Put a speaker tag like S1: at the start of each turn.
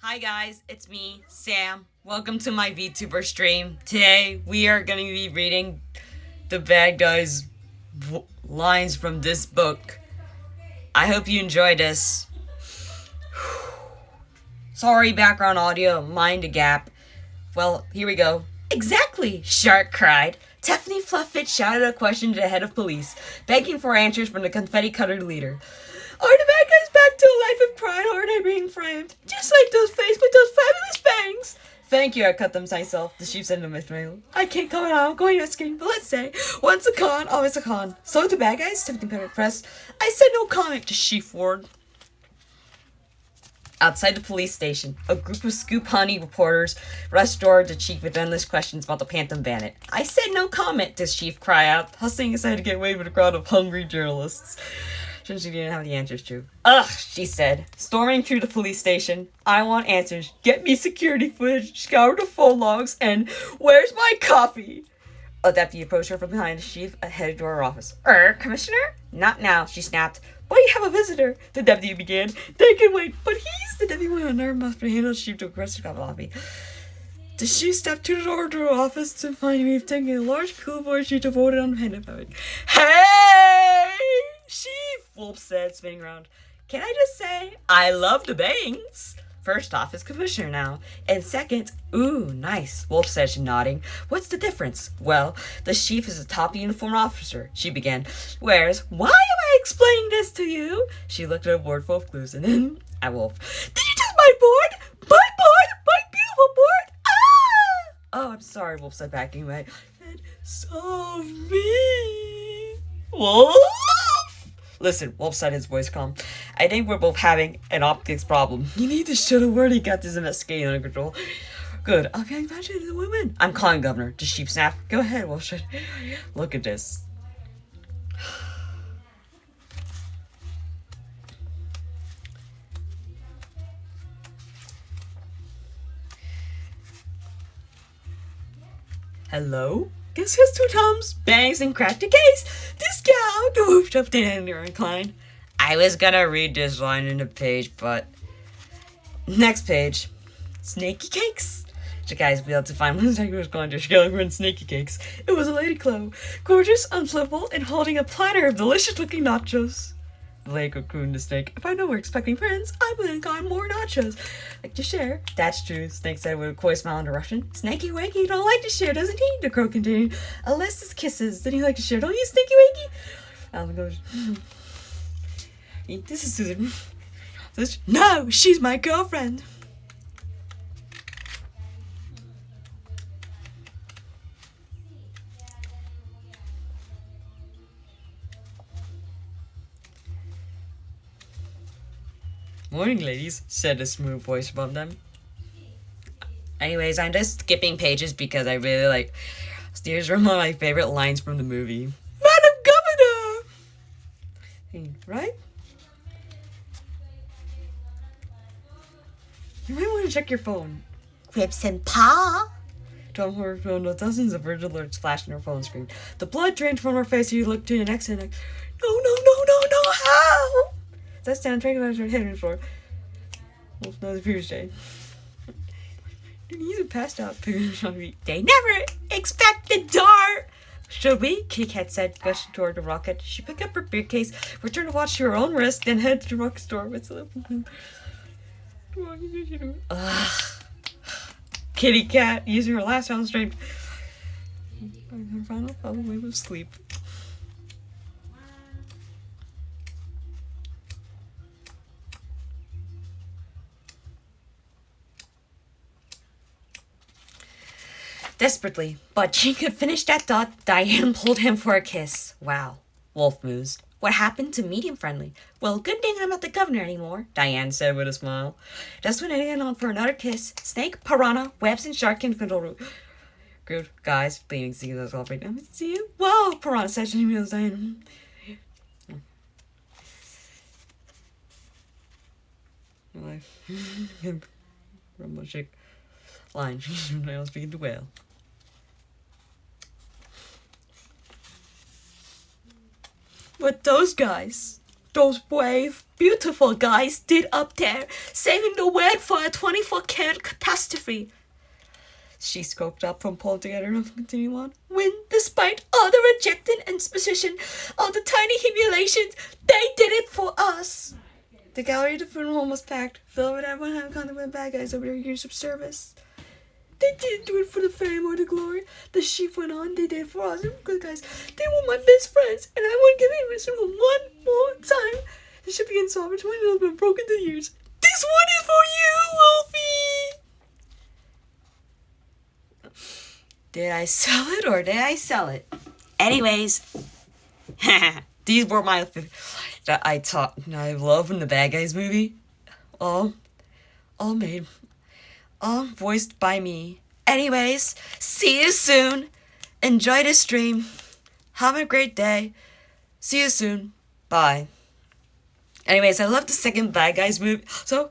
S1: Hi guys, it's me, Sam. Welcome to my VTuber stream. Today we are going to be reading the bad guys' lines from this book. I hope you enjoy this. Sorry, background audio, mind a gap. Well, here we go. Exactly, Shark cried. Tiffany Fluffit shouted a question to the head of police, begging for answers from the confetti-colored leader. Are the bad guys back to a life of crime, or are they being framed? Just like those faces with those fabulous bangs. Thank you, I cut them myself, the chief said in the mail. I can't comment on, I'm going to scream, but let's say, once a con, always a con. So the bad guys, Tiffany Pennant press. I said no comment to Chief Ward. Outside the police station, a group of Scoop Honey reporters rushed toward the chief with endless questions about the Phantom Bandit. I said no comment, the chief cried out, hustling aside to get away with a crowd of hungry journalists. Since she didn't have the answers to. Ugh, she said, storming through the police station. I want answers. Get me security footage, scour the phone logs, and where's my coffee? A deputy approached her from behind the chief, headed to her office. Commissioner? Not now, she snapped. But you have a visitor, the deputy began. They can wait, but he's the deputy went on her must be handled the chief to a restaurant lobby. The chief stepped to the door of her office to find me taking a large clipboard sheet devoted on hand. Hey! Chief, Wolf said, spinning around. Can I just say, I love the bangs? First off, is commissioner now. And second, ooh, nice, Wolf said, nodding. What's the difference? Well, the chief is a top uniformed officer, she began. Whereas, why am I explaining this to you? She looked at a board full of clues and then at Wolf. Did you just my board? My board? My beautiful board? Ah! Oh, I'm sorry, Wolf said, backing away. So me. Wolf? Listen, Wolf said, his voice calm. I think we're both having an optics problem. You need to show the word he got this investigating under control. Good. I'll be advantage to the women. I'm calling Governor. Just sheep snap. Go ahead, Wolf. Look at this. Hello? Guess who's two thumbs, bangs, and cracked the case? This gal, the whooped up the end or inclined. I was gonna read this line in the page, but... Next page. Snaky cakes. The guys be able to find one second was going to Skeleton snaky cakes. It was a lady Chloe, gorgeous, unflippable, and holding a platter of delicious-looking nachos. The lady cocooned the snake. If I know we're expecting friends, I would have gotten more nachos. Like to share. That's true, Snake said with a coy smile into Russian. Snaky Wakey don't like to share, doesn't he? The crow continued. Unless it's kisses, then he like to share. Don't you, Snaky Wakey? Alan goes, this is Susan. No, she's my girlfriend. Morning, ladies, said a smooth voice above them. Anyways, I'm just skipping pages because I really like... These are one of my favorite lines from the movie. Madam Governor! Right? You might want to check your phone. Grips and paw. Tom her phone with dozens of urgent alerts flashed on her phone screen. The blood drained from her face. He looked to the next and no, how? That's down, tranquilized her head on the floor. Wolf knows the previous day. He's a passed out. They never expected Dart. Should we? Kit Kat said, rushing toward the rocket. She picked up her briefcase, returned to watch to her own wrist, then headed to the rocket store with the Kitty Cat using her last ounce strength. Her final probably was sleep. Desperately, but she could finish that thought, Diane pulled him for a kiss. Wow. Wolf mused. What happened to medium friendly? Well, good thing I'm not the governor anymore, Diane said with a smile. Just when I get on for another kiss, snake, piranha, webs, and shark can control room. Good guys, bleeding seagulls all right now. See you? Whoa, piranha said she was Diane. Life. Rumble shake. Line. I'll speak to whale. But those guys, those brave, beautiful guys did up there, saving the world for a 24-karat catastrophe. She scoped up from pulling together and continued on. When, despite all the rejection and suspicion, all the tiny humiliations, they did it for us. The gallery of the funeral home was packed, filled with everyone having contact with bad guys over their years of service. They didn't do it for the fame or the glory. The chief went on, they did it for us. They were good guys. They were my best friends, and I want to give you this one more time. The ship began sovereign, my nails been broken to years. This one is for you, Wolfie! Did I sell it or did I sell it? Anyways, these were my that I love in the Bad Guys movie. All voiced by me. Anyways, see you soon. Enjoy the stream. Have a great day. See you soon. Bye. Anyways, I love the second Bad Guys movie. So